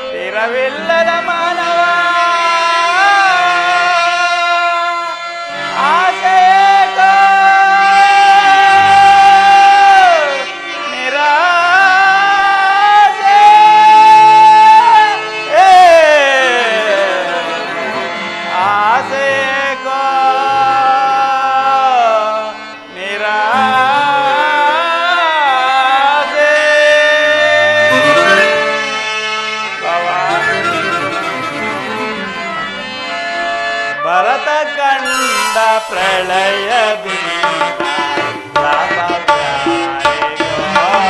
Speaker 3: ಸ್ಥಿರವಿಲ್ಲದ ಮಾನವ ಆಸೆಯೇಕೋ ನಿರಾಸೆ. ಆಸೆಯೇಕೋ ನಿರಾಸೆ. ಭರತ ಕಂಡ ಪ್ರಳಯದಿಂದ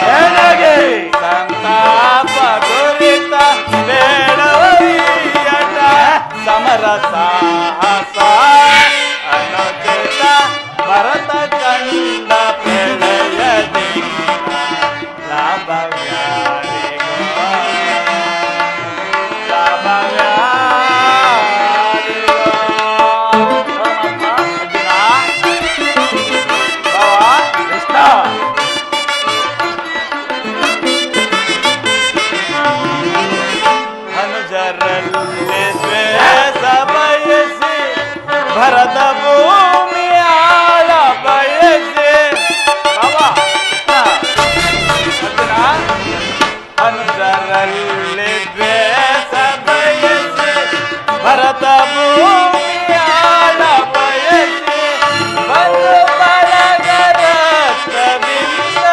Speaker 2: ನನಗೆ
Speaker 3: ಸಂತಾಪ ದುರಿತ ಬೇಡವರಿಯಟ ಸಮರ ಸಾಹಸ ಅನುಚಿತ. ಭರತ ಕಂಡ ಪ್ರಳಯದಿಂದ ಲಾಭವ್ಯಾರಿಗೋ ಲಾಭವ್ಯಾರಿಗೋ. ಮನದಲ್ಲಿ ದ್ವೇಷ ಬಯಸಿ ಭರತ ಭೂಮಿಯಾಳ ಬಯಸಿ ಬಂದು ಬಳಗರ ರಕ್ತದಿಂದ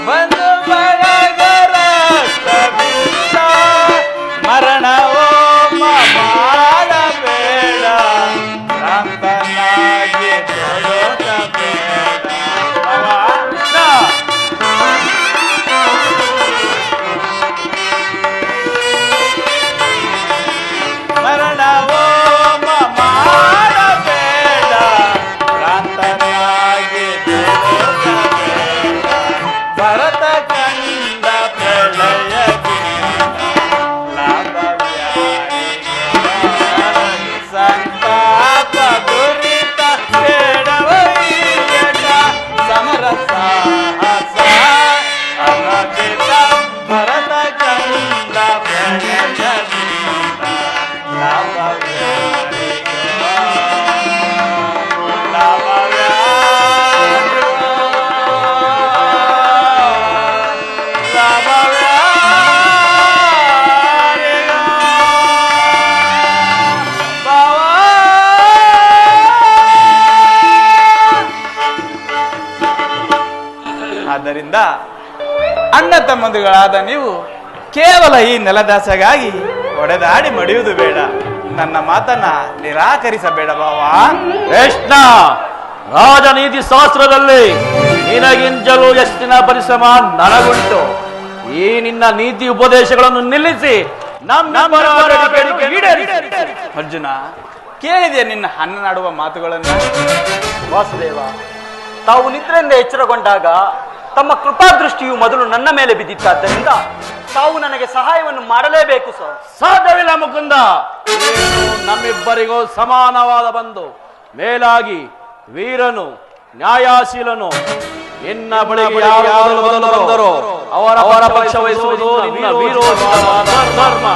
Speaker 3: ಬಂದು ಬಳಗರ ರಕ್ತದಿಂದ ಮರಣವೋ ಮಾಡಬೇಡ ಭ್ರಾಂತನಾಗಿ ತೊಡಗಬೇಡ. ಮರಣವೋ ಮಾಡಬೇಡ ಭ್ರಾಂತನಾಗಿ ತೊಡಗಬೇಡ. ಭರತ ಕಂಡ ಪ್ರಳಯದಿಂದ ಸಂತಾಪ ದುರಿತ ಬೇಡವಯ್ಯಟ ಸಮರ ಸಾಹಸ ಅನಭಿತ ಭರತ ಕಂಡ ಪ್ರಳಯದಿಂದ ಆದ್ದರಿಂದ ಅಣ್ಣ ತಮ್ಮಂದಿಗಳಾದ ನೀವು ಕೇವಲ ಈ ನೆಲದಾಸೆಗಾಗಿ ಒಡೆದಾಡಿ ಮಡಿಯುವುದು ಬೇಡ. ನನ್ನ ಮಾತನ್ನ ನಿರಾಕರಿಸಬೇಡ ಭಾವ.
Speaker 2: ಕೃಷ್ಣ, ರಾಜನೀತಿ ಶಾಸ್ತ್ರದಲ್ಲಿ ನಿನಗಿಂಜಲು ಎಷ್ಟಿನ ಪರಿಶ್ರಮ ನನಗುಂಟು. ಈ ನಿನ್ನ ನೀತಿ ಉಪದೇಶಗಳನ್ನು ನಿಲ್ಲಿಸಿ ನಮ್ಮಿಬ್ಬರ ಬೇಡಿಕೆ ಈಡೇರಿಸು.
Speaker 3: ಅರ್ಜುನ, ಕೇಳಿದೆ ನಿನ್ನ ಹನ್ನನಾಡುವ ಮಾತುಗಳನ್ನು.
Speaker 4: ವಾಸುದೇವ, ತಾವು ನಿದ್ರೆಯಿಂದ ಎಚ್ಚರಗೊಂಡಾಗ ತಮ್ಮ ಕೃಪಾದೃಷ್ಟಿಯು ಮೊದಲು ನನ್ನ ಮೇಲೆ ಬಿದ್ದಿತ್ತಾದ್ದರಿಂದ ತಾವು ನನಗೆ ಸಹಾಯವನ್ನು ಮಾಡಲೇಬೇಕು ಸರ್.
Speaker 2: ಸಾಧ್ಯವಿಲ್ಲ ಮುಕುಂದ, ನಮ್ಮಿಬ್ಬರಿಗೂ ಸಮಾನವಾದ ಬಂಧು, ಮೇಲಾಗಿ ವೀರನು ನ್ಯಾಯಾಶೀಲನು. ನಿನ್ನ ಬಳಿಗೆ ಯಾರು ಮೊದಲು ಬಂದರೋ ಅವರ ಪಕ್ಷ ವಹಿಸುವುದು ನಿನ್ನ ವೀರೋಚಿತವಾದ ಧರ್ಮ.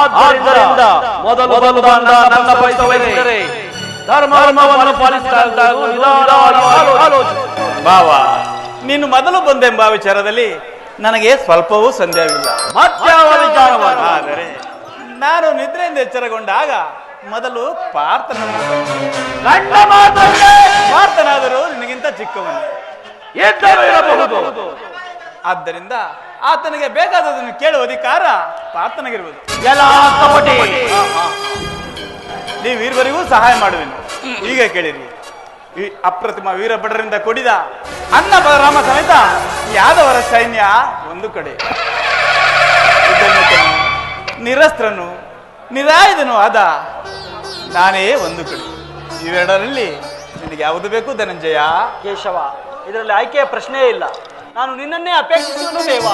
Speaker 2: ಆದ್ದರಿಂದ ಮೊದಲು ಬಂದ ನನ್ನ ಪಕ್ಷ ವಹಿಸಿದರೆ ಧರ್ಮವನ್ನು ಪಾಲಿಸ್ತಾ ಆಲೋಚನೆ.
Speaker 3: ಭಾವ, ನೀನು ಮೊದಲು ಬಂದೆಂಬ ವಿಚಾರದಲ್ಲಿ ನನಗೆ ಸ್ವಲ್ಪವೂ ಸಂದೇಹವಿಲ್ಲ.
Speaker 2: ಮತ್ಯಾವ ವಿಚಾರವಾದ?
Speaker 3: ಆದರೆ ನಾನು ನಿದ್ರೆಯಿಂದ ಎಚ್ಚರಗೊಂಡಾಗ ಮೊದಲು ಪಾರ್ಥನಾದರೂ ನಿನಗಿಂತ ಚಿಕ್ಕವನು
Speaker 2: ಇರಬಹುದು.
Speaker 3: ಆದ್ದರಿಂದ ಆತನಿಗೆ ಬೇಕಾದದನ್ನು ಕೇಳುವ ಅಧಿಕಾರ ಪಾರ್ಥನಿಗಿರುವುದು. ನೀವೀರ್ವರಿಗೂ ಸಹಾಯ ಮಾಡುವೆನು. ಈಗ ಕೇಳಿರಿ, ಈ ಅಪ್ರತಿಮ ವೀರಭಟರಿಂದ ಕೂಡಿದ ಅಣ್ಣ ಬಲರಾಮ ಸಮೇತ ಯಾದವರ ಸೈನ್ಯ ಒಂದು ಕಡೆ, ನಿರಸ್ತ್ರನು ನಿರಾಯುಧನು ಆದ ನಾನೇ ಒಂದು ಕಡೆ. ಇವೆರಡರಲ್ಲಿ ನಿನಗೆ ಯಾವುದು ಬೇಕು ಧನಂಜಯ?
Speaker 4: ಕೇಶವ, ಇದರಲ್ಲಿ ಆಯ್ಕೆಯ ಪ್ರಶ್ನೆಯೇ ಇಲ್ಲ. ನಾನು ನಿನ್ನನ್ನೇ ಅಪೇಕ್ಷಿಸುವುದು ದೇವ.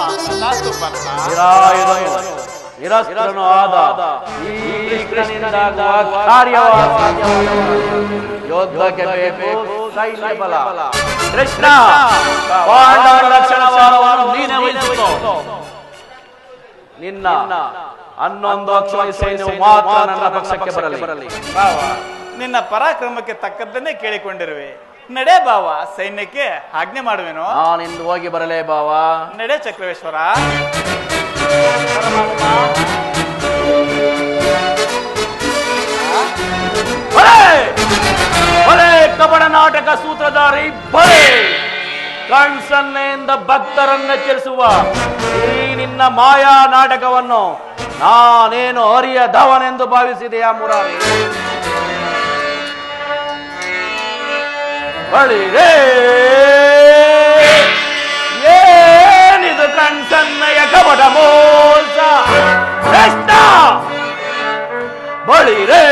Speaker 2: ನಿರಸ್ತ್ರನು ಆದ ಈ ಕೃಷ್ಣನಿಂದಾಗುವ ಕಾರ್ಯವಾದ ಯೋಧಕ್ಕೆ ಬೇಕು ಸೈನ್ಯ ಬಲ. ಕೃಷ್ಣ, ಪಾಂಡವರ ರಕ್ಷಣಾವನ್ನು ನೀನೇ ವಹಿಸಿಕೋ. ನಿನ್ನ 11 ಅಕ್ಷರ ಸೈನ್ಯವು ಮಾತ್ರ ನನ್ನ ಪಕ್ಷಕ್ಕೆ ಬರಲಿ.
Speaker 3: ನಿನ್ನ ಪರಾಕ್ರಮಕ್ಕೆ ತಕ್ಕದ್ದನ್ನೇ ಕೇಳಿಕೊಂಡಿರುವೆ. ನಡೆ ಬಾವ, ಸೈನ್ಯಕ್ಕೆ ಆಜ್ಞೆ ಮಾಡುವೆನು.
Speaker 2: ನಾನಿಂದು ಹೋಗಿ ಬರಲೇ ಬಾವ.
Speaker 3: ನಡೆ ಚಕ್ರವೇಶ್ವರ.
Speaker 2: ಕಪಟ ನಾಟಕ ಸೂತ್ರಧಾರಿ ಬರೇ ಕಣ್ಸನ್ನೆಯಿಂದ ಭಕ್ತರನ್ನ ಎಚ್ಚರಿಸುವ ಈ ನಿನ್ನ ಮಾಯಾ ನಾಟಕವನ್ನು ನಾನೇನು ಅರಿಯದವನೆಂದು ಭಾವಿಸಿದೆಯಾ ಮುರಾರಿ? ಬಳಿರೇ ಏನಿದು ಕಣ್ಸನ್ನಯ ಕಪಟ ಮೋಸ? ಕೃಷ್ಣ, ಬಳಿರೇ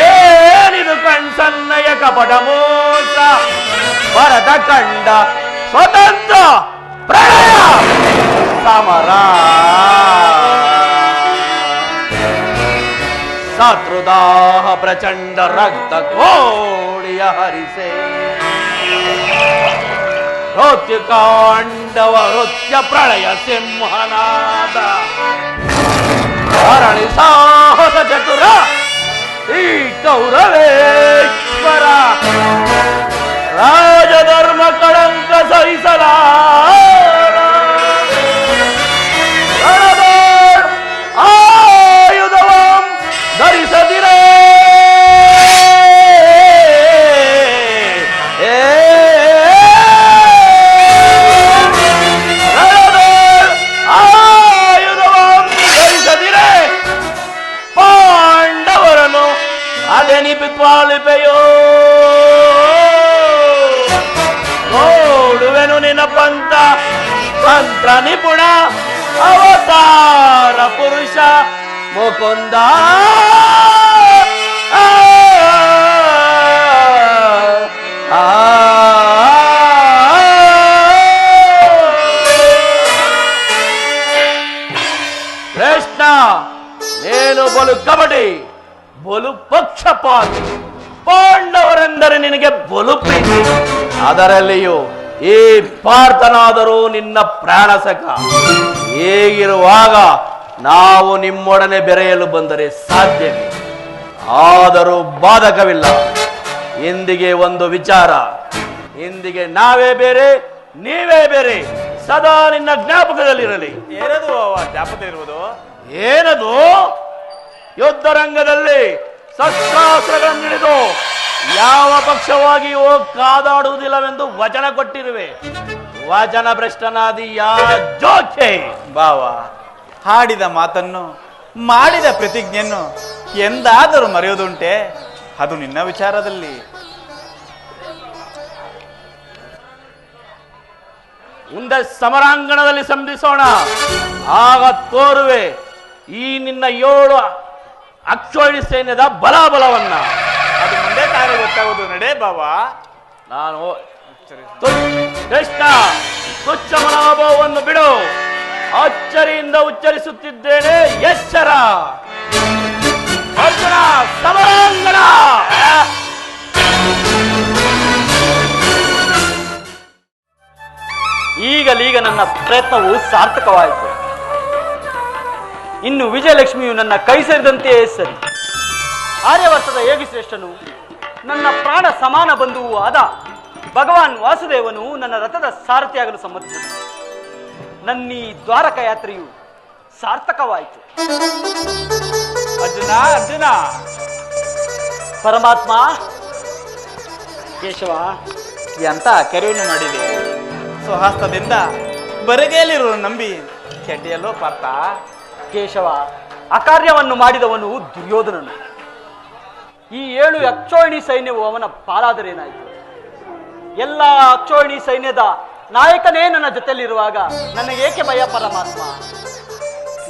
Speaker 2: ಏನಿದು ಕಣ್ಸನ್ನಯ ಕಪಟ ಮೋಸ? ಭರತ ಕಂಡ ಸ್ವತಂತ್ರ ಪ್ರಳಯ ಸಮರ ಶತ್ರುದಾಹ ಪ್ರಚಂಡ ರಕ್ತ ಕೋಡಿಯ ಹರಿಸೆ ರೋತ್ಯ ಕಾಂಡವ ರೋತ್ಯ ಪ್ರಳಯ ಸಿಂಹನಾದ ಹರಣಿ ಕೌರವೇಶ್ವರ ರಾಜಧರ್ಮ ಕಳಂಕ ಸಹಿಸಲಾರ ಆಯುಧವಂ ಧರಿಸದಿರೇ ಪಾಂಡವರನ್ನು ಅದೆನಿಪಿತ್ವಾಲಿಪೆಯೋ ನೋಡುವೆನು ನಿನ್ನ ಪಂಥ ತಂತ್ರ ನಿಪುಣ ಅವತಾರ ಪುರುಷ ಮುಕುಂದ ಕೃಷ್ಣ ನೀನು ಬಲು ಕಬಡ್ಡಿ ಬಲು ಪಕ್ಷಪಾತಿ ಪಾಂಡವರೆಂದರೆ ನಿನಗೆ ಬಲು ಪ್ರೀತಿ ಅದರಲ್ಲಿಯೂ ಈ ಪಾರ್ಥನಾದರೂ ನಿನ್ನ ಪ್ರಾಣಸಖ ಹೇಗಿರುವಾಗ ನಾವು ನಿಮ್ಮೊಡನೆ ಬೆರೆಯಲು ಬಂದರೆ ಸಾಧ್ಯವೇ ಆದರೂ ಬಾಧಕವಿಲ್ಲ ಇಂದಿಗೆ ಒಂದು ವಿಚಾರ ಇಂದಿಗೆ ನಾವೇ ಬೇರೆ ನೀವೇ ಬೇರೆ ಸದಾ ನಿನ್ನ ಜ್ಞಾಪಕದಲ್ಲಿರಲಿ
Speaker 3: ಏನದು ಜ್ಞಾಪಕ ಇರುವುದು
Speaker 2: ಏನದು ಯುದ್ಧರಂಗದಲ್ಲಿ ಶಸ್ತ್ರಾಸ್ತ್ರಗಳನ್ನು ಹಿಡಿದು ಯಾವ ಪಕ್ಷವಾಗಿಯೂ ಕಾದಾಡುವುದಿಲ್ಲವೆಂದು ವಚನ ಕೊಟ್ಟಿರುವೆ ವಚನ ಭ್ರಷ್ಟನಾದಿ ಯಾ ಜೋಕೆ
Speaker 3: ಭಾವ ಹಾಡಿದ ಮಾತನ್ನು ಮಾಡಿದ ಪ್ರತಿಜ್ಞೆಯನ್ನು ಎಂದಾದರೂ ಮರೆಯುವುದುಂಟೆ ಅದು ನಿನ್ನ ವಿಚಾರದಲ್ಲಿ
Speaker 2: ಮುಂದೆ ಸಮರಾಂಗಣದಲ್ಲಿ ಸಂಧಿಸೋಣ ಆಗ ತೋರುವೆ ಈ ನಿನ್ನ 7 ಅಕ್ಷೋಹಿಣಿ ಸೈನ್ಯದ ಬಲಾಬಲವನ್ನ
Speaker 3: ಅದು ಮುಂದೆ ತಾನೇ ಗೊತ್ತಾಗುವುದು ನಡೆ ಭಾವ
Speaker 2: ನಾನು ಕೃಷ್ಣ ತುಚ್ಛ ಮನೋಭಾವವನ್ನು ಬಿಡು ಅಚ್ಚರಿಯಿಂದ ಉಚ್ಚರಿಸುತ್ತಿದ್ದೇನೆ ಎಚ್ಚರ ಅರ್ಜುನ ಸಮರಾಂಗಣ
Speaker 4: ಈಗಲೀಗ ನನ್ನ ಪ್ರಯತ್ನವು ಸಾರ್ಥಕವಾಯಿತು. ಇನ್ನು ವಿಜಯಲಕ್ಷ್ಮಿಯು ನನ್ನ ಕೈ ಸೇರಿದಂತೆಯೇ ಸರಿ. ಆರ್ಯವರ್ತದ ಯೋಗಿಶ್ರೇಷ್ಠನು ನನ್ನ ಪ್ರಾಣ ಸಮಾನ ಬಂಧುವೂ ಆದ ಭಗವಾನ್ ವಾಸುದೇವನು ನನ್ನ ರಥದ ಸಾರಥಿಯಾಗಲು ಸಮ್ಮತಿಸಿದನು. ನನ್ನೀ ದ್ವಾರಕ ಯಾತ್ರೆಯು ಸಾರ್ಥಕವಾಯಿತು.
Speaker 3: ಅರ್ಜುನ ಅರ್ಜುನ
Speaker 4: ಪರಮಾತ್ಮ ಕೇಶವ
Speaker 3: ಎಂತ ಕರೆಯನ್ನು ಮಾಡಿದೆ ಸ್ವಹಸ್ತದಿಂದ ಬರಗೇಲಿರುವ ನಂಬಿ ಕೆಟ್ಟಿಯಲ್ಲೋ ಪಾರ್ಥ.
Speaker 4: ಕೇಶವ ಅಕಾರ್ಯವನ್ನು ಮಾಡಿದವನು ದುರ್ಯೋಧನನು. ಈ 7 ಅಕ್ಷೋಹಿಣಿ ಸೈನ್ಯವು ಅವನ ಪಾಲಾದರೇನಾಯಿತು? ಎಲ್ಲ ಅಕ್ಷೋಹಿಣಿ ಸೈನ್ಯದ ನಾಯಕನೇ ನನ್ನ ಜೊತೆಯಲ್ಲಿರುವಾಗ ನನಗೇಕೆ ಭಯ ಪರಮಾತ್ಮ?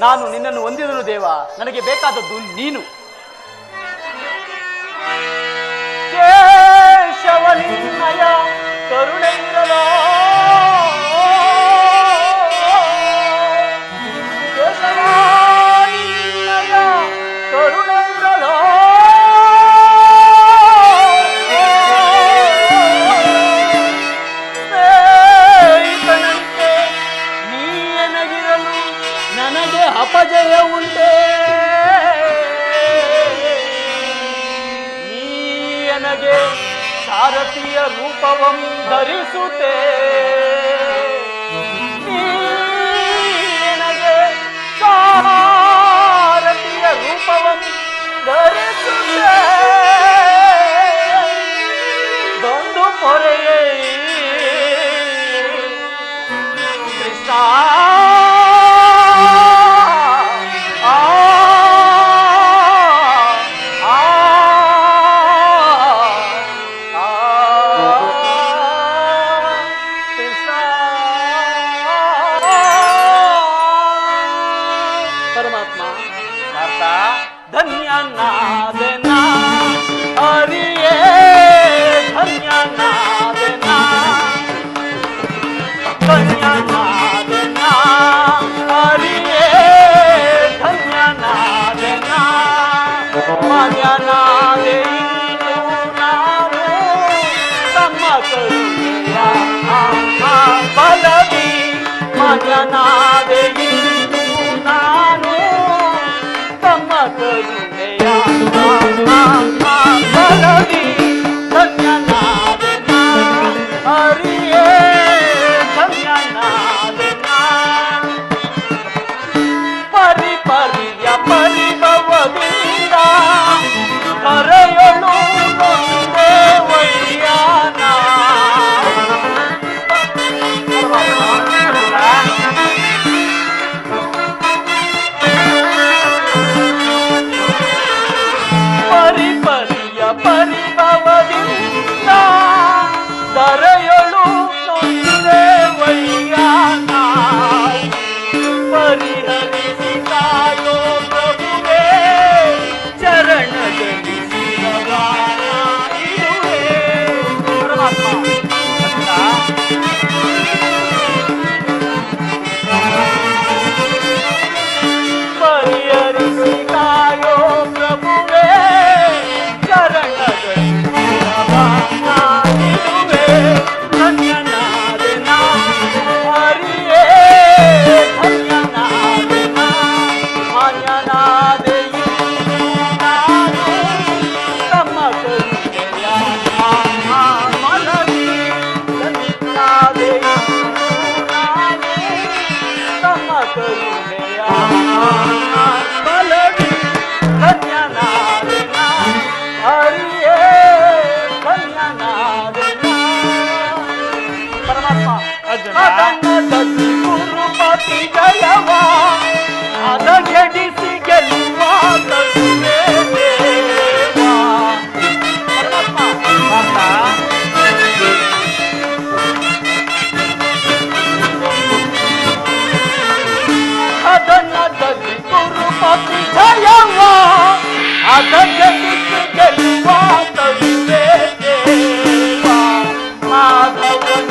Speaker 4: ನಾನು ನಿನ್ನನ್ನು ಹೊಂದಿದನು ದೇವ, ನನಗೆ ಬೇಕಾದದ್ದು ನೀನು. ಕೇಶವನಿನ್ನಯ ಕರುಣೆಯಿರಲೋ ಕೇಶವನಿನ್ನಯ ಕರುಣೆಯಿರಲೋ ಸ್ನೇಹಿತನಂತೆ ನೀನಗಿರಲು ನನಗೆ ಅಪಜಯ ಉಂಟೆ. ನನಗೆ ಸಾರಥಿಯ ರೂಪವಂ ಧರಿಸುತ್ತೆ, ನನಗೆ ಸಾರಥಿಯ ರೂಪವಂ ಧರಿಸುತ್ತೆ. ಬಂದು ಪೊರೆಯೇ ಕೃಷ್ಣ ನಾನು ತಮ್ಮ ಕರುಣೆಯ ಪರಿಯ ಪರಿಭವದಿಂದ ಕರೆಯಲು ಬಂದೆ ವಯ್ಯಾನ. ಪರಿಯ ಪರಿಭವದಿಂದ ಕರೆಯಲು ಬಂದೆ ವಯ್ಯಾನ. ಪರಿಹರಿಸಿ ಕಾಯೋ ಪ್ರಭುವೇ ಚರಣದಲ್ಲಿ ಶಿರವಾನ ಇಡುವೆ. ಪರಿಹರಿಸಿ ಕಾಯೋ ಪ್ರಭುವೇ ಚರಣದಲ್ಲಿ ಶಿರವಾನ ಇಡುವೆ. ಧನ್ಯನಾದೆ ನಾ ಹರಿಯೇ, ಧನ್ಯನಾದೆ ನಾ, ಮಾನ್ಯನಾದೆ ನಾನು ತಮ್ಮ ಕರುಣೆಯ ಮನವಿ. ಧನ್ಯನಾದೆ ನಾನು ತಮ್ಮ ಕರುಣೆಯ ಬಲವಿ. ಧನ್ಯನಾದೆ ನಾ ಹರಿಯೇ, ಧನ್ಯನಾದೆ ನಾ. ಪರಮಾತ್ಮ ಅದನ್ನದಲ್ಲಿ ಗುರುಪತಿ ಜಯವ ಅದಗೆಡಿಸಿ ಗೆಲ್ಲುವ ಕರುಣೆ ದೇವ. ಪರಮಾತ್ಮ ಅದನ್ನದಲ್ಲಿ ಗುರುಪತಿ ಜಯವ ಅದಗೆಡಿಸಿ ಗೆಲ್ಲುವ ಕರುಣೆ ದೇವ. ಮಾಧವನ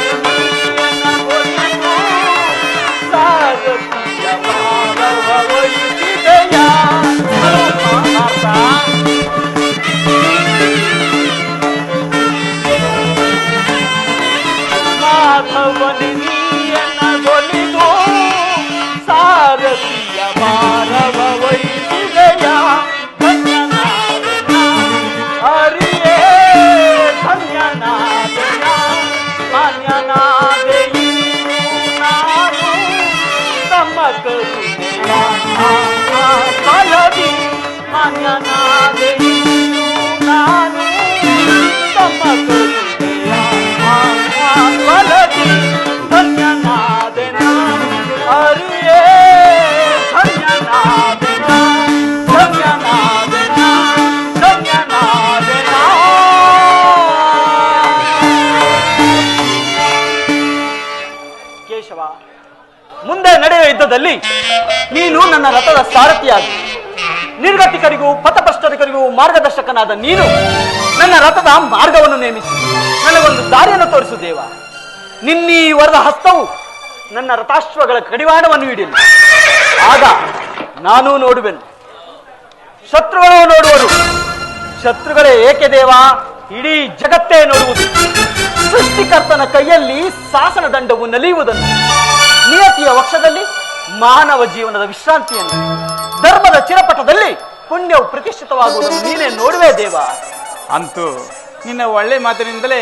Speaker 4: ಮಾಧವನಿಯನ ಗೊಲಿದು ಸಾರಥಿಯ ಭಾರವ ವಹಿಸಿದೆಯ. ಧನ್ಯನಾದೆ ನಾ ಹರಿಯೇ, ಧನ್ಯನಾದೆ ನಾ, ಮಾನ್ಯನಾದೆ ನಾನು ತಮ್ಮ ಕರುಣೆಯ ಬಲವಿ. ಮಾನ್ಯನಾದೆ ನಾನು ತಮ್ಮ ಕರುಣೆಯ ಬಲವಿ. ಧನ್ಯನಾದೆ ನಾ ಹರಿಯೇ, ಧನ್ಯನಾದೆ ನಾ, ಧನ್ಯನಾದೆ ನಾ, ಧನ್ಯನಾದೆ ನಾ. ಕೇಶವ, ಮುಂದೆ ನಡೆಯುವ ಯುದ್ಧದಲ್ಲಿ ನೀನು ನನ್ನ ರಥದ ಸಾರಥಿಯಾಗಿ, ನಿರ್ಗತಿಕರಿಗೂ ಪಥಭ್ರಷ್ಟರಿಗೂ ಮಾರ್ಗದರ್ಶಕನಾದ ನೀನು ನನ್ನ ರಥದ ಮಾರ್ಗವನ್ನು ನೇಮಿಸಿ ನನಗೊಂದು ದಾರಿಯನ್ನು ತೋರಿಸು ದೇವ. ನಿನ್ನೀ ವರದ ಹಸ್ತವು ನನ್ನ ರಥಾಶ್ವಗಳ ಕಡಿವಾಣವನ್ನು ಹಿಡಿಯಲಿ. ಆಗ ನಾನು ನೋಡುವೆನು, ಶತ್ರುಗಳು ನೋಡುವರು. ಶತ್ರುಗಳೇ ಏಕೆ ದೇವ, ಇಡೀ ಜಗತ್ತೇ ನೋಡುವುದು. ಸೃಷ್ಟಿಕರ್ತನ ಕೈಯಲ್ಲಿ ಶಾಸನ ದಂಡವು ನಲಿಯುವುದನ್ನು, ನಿಯತಿಯ ವಕ್ಷದಲ್ಲಿ ಮಾನವ ಜೀವನದ ವಿಶ್ರಾಂತಿಯನ್ನು, ಧರ್ಮದ ಚಿರಪಟದಲ್ಲಿ ಪುಣ್ಯವು ಪ್ರತಿಷ್ಠಿತವಾಗುವುದನ್ನು ನೀನೇ ನೋಡುವೆ ದೇವ.
Speaker 3: ಅಂತೂ ನಿನ್ನ ಒಳ್ಳೆ ಮಾತಿನಿಂದಲೇ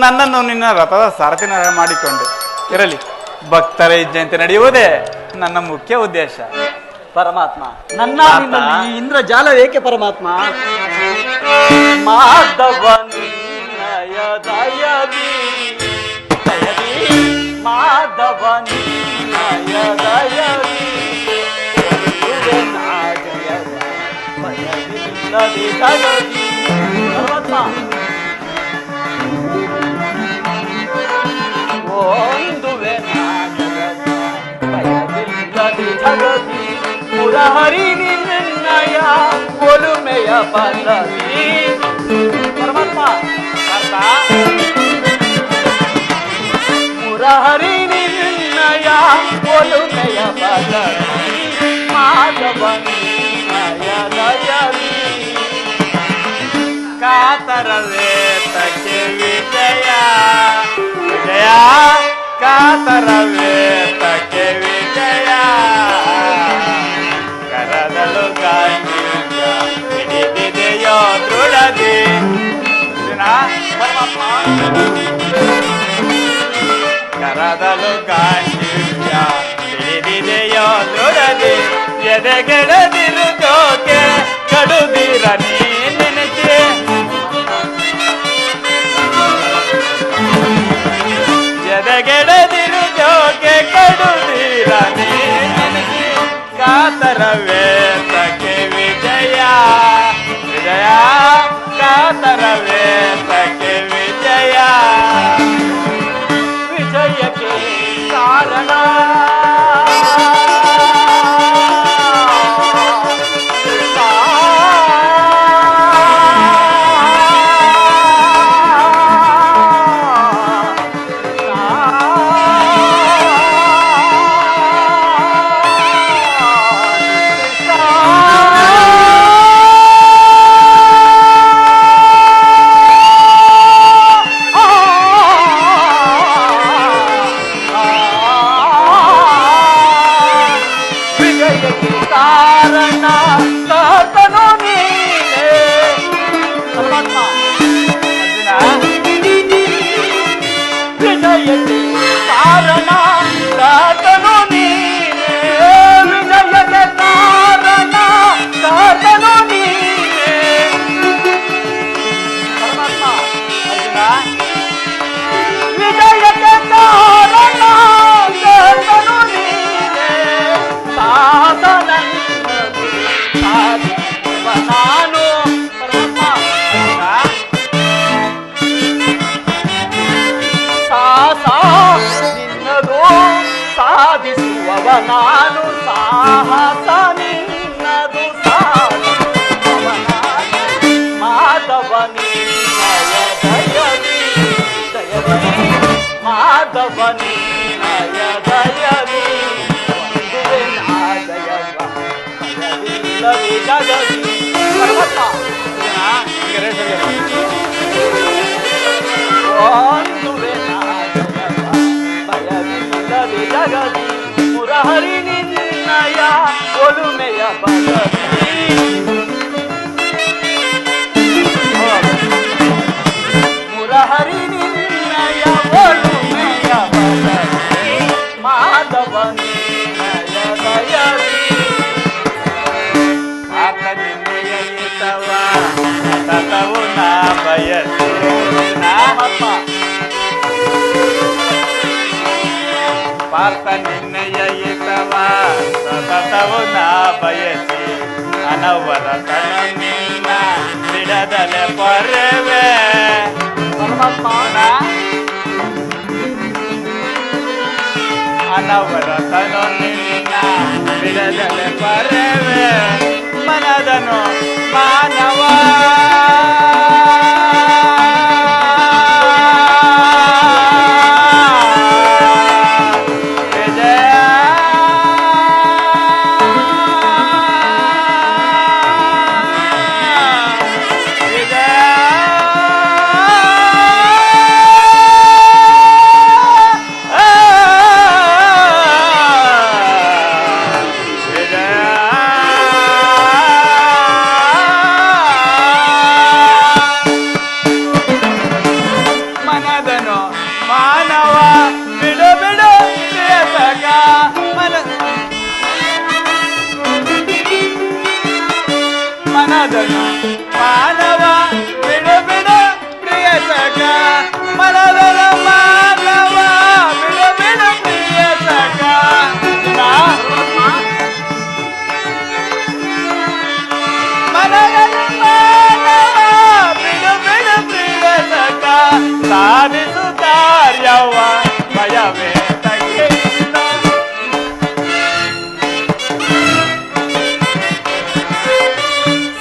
Speaker 3: ನನ್ನನ್ನು ನಿನ್ನ ರಥದ ಸಾರಥಿನ ಮಾಡಿಕೊಂಡೆ. ಇರಲಿ, ಭಕ್ತರ ಇಜ್ಜಂತೆ ನಡೆಯುವುದೇ ನನ್ನ ಮುಖ್ಯ ಉದ್ದೇಶ.
Speaker 4: ಪರಮಾತ್ಮ, ನನ್ನ ನಿನ್ನಲ್ಲಿ ಈ ಇಂದ್ರಜಾಲ ಏಕೆ ಪರಮಾತ್ಮ? ಮಾಧವ ನಿನ್ನಯ ದಯದಿ ದಯದಿ, ಮಾಧವ ನಿನ್ನಯ ದಯದಿ ಭಯವಿಲ್ಲದೆ ಜಗದಿ. ಪರಮಾತ್ಮ, ಒಂದುವೆ ಭಯವಿಲ್ಲದೆ ಜಗದಿ. ಮುರಹರಿ ನಿನ್ನಯ ಒಲುಮೆಯ ಪಲ್ಲವಿ. ಪರಮಾತ್ಮ, ಮುರಹರಿ ನಿನ್ನಯ ಒಲುಮೆಯ ಪಲ್ಲವಿ. ಮಾಧವ ನಿನ್ನಯ ದಯವಿ.
Speaker 3: ಕಾತರವೇತಕ್ಕೆ ವಿಜಯ ವಿಜಯ, ಕಾತರವೇತಕ್ಕೆ ವಿಜಯ. ಕರದಲು ಗಾಂಧೀಯ ಹಿಡಿದಿದೆಯೋ ದೃಢದಿ. ಕರದಲು ಗಾಂಧೀಯ ಹಿಡಿದಿದೆಯೋ ದೃಢದಿ. ಜದಗೆಡದಿರು ಜೋಕೆ ಕಡುದಿರ ನೀ ನೆನೆಸಿ ಜದಗೆಡದಿರು ಜೋಕೆ ಕಡುದಿರ ನೀ ನೆನೆಸಿ ಕಾತರವೇ ತಕೆ ವಿಜಯ ವಿಜಯ ಕಾತರವೇ ತಕೆ ವಿಜಯ ವಿಜಯಕ್ಕೆ ಕಾರಣ ಕಾರಣ ಕಾತನು ನೀನೇ ಪರಮಾತ್ಮ ವಿಜಯಕ್ಕೆ ಕಾರಣ ಕಾತನು ನೀನೇ ವಿಜಯಕ್ಕೆ ಕಾರಣ ಕಾತನು ನೀನೇ ಪರಮಾತ್ಮ ಅರ್ಜುನ ವಿಜಯಕ್ಕೆ ಕಾರಣ ಕಾತನು ನೀನೇ ಸಾಧನ ನಾನು ನಿನ್ನದು ಸಾಧಿಸುವವ ನಾನು ಸಾಹಸ ನಿನ್ನದು ಸಾಧಿಸುವವ ನಾನು ಮಾಧವ ನಿನ್ನಯ ದಯವಿ ದಯವಿ ಮಾಧವ ನಿನ್ನಯ ದಯವಿ ಒಂದುವೆ ನಾ ಜಯವ ಭಯವಿಲ್ಲದೆ ಜಗದಿ ಪರ್ವತ ಒಂದುವೆ ನಾ ಜಯವ ಭಯವಿಲ್ಲದೆ ಜಗದಿ ಮುರಹರಿ ನಿನ್ನಯ ಒಲುಮೆಯ ಬಗದಿ ಮುರಹರಿ ನಿನ್ನಯ ಒಲುಮೆಯ ಬಗದಿ ಮಾಧವ ನಿನ್ನಯ ದಯವಿ ಆತ ನಿನ್ನೆಯ ಹಿತವ ಸತತವು ನಾ ಬಯಸಿ ನಾಮಪ್ಪ ಪಾರ್ಥ ನಿನ್ನೆಯ ಹಿತವ ಸತತವು ನಾ ಬಯಸಿ ಅನವರತನ ನಿನ್ನ ಬಿಡದಲೆ ಪರವೆ ಪರಮಾತ್ಮನ ಅನವರತನ ನಿನ್ನ ಬಿಡದಲೆ ಪರವೆ ಮನದನು ಮಾನವ ಮಾನವ ಬಿಡು ಬಿಡು ಪ್ರಿಯಸಖ ಮನದನು ಮಾನವ ಬಿಡು ಬಿಡು ಪ್ರಿಯಸಖ ಮನದನ ಮಾನವ ಬಿಡು ಬಿಡು ಪ್ರಿಯಸಖ ಮನದನ ಮಾನವ ಬಿಡು ಬಿಡು ಪ್ರಿಯಸಖ ಸಾಧಿಸು ಕಾರ್ಯವ ಭಯವೇ ತಗೆಯಿಲ್ಲ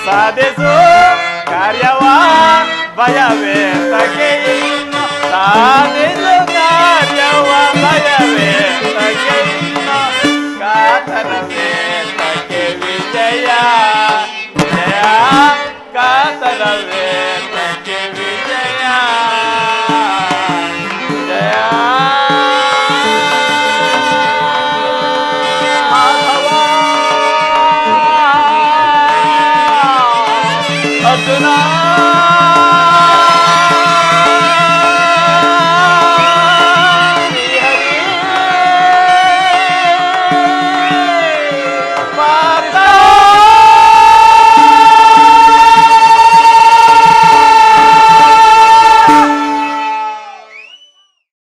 Speaker 3: ಸಾಧಿಸು ಕಾರ್ಯವ ಭಯವೇ ತಗೆಯಿಲ್ಲ ಸಾಧಿಸು ಕಾರ್ಯವ ಭಯವೇ ತಗೆಯಿಲ್ಲ ಕಾತರವೇ ತಗೆ ವಿಜಯ ವಿಜಯ ಕಾತರವೇ ತಗೆ ವಿಜಯ ಅರ್ಜುನ